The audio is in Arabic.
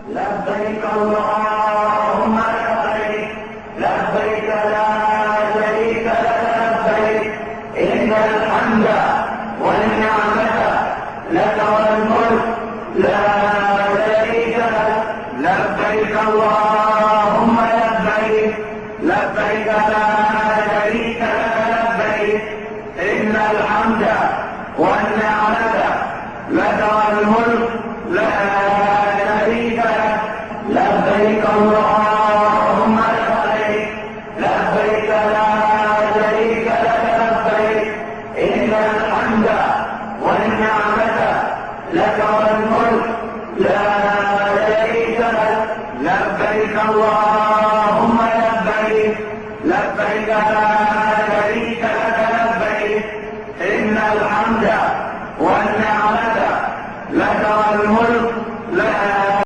لبيك اللهم لبيك لبيك لا شريك لك لبيك إن الحمد والنعمة لك والملك لا شريك لك لبيك اللهم لبيك لبيك لا شريك لك لبيك إن الحمد والنعمة لك والملك لا شريك لك لبيك اللهم لبيك لبيك لا شريك لك لبيك إن الحمد والنعمة لك والملك لا شريك لك لبيك اللهم لبيك لبيك لا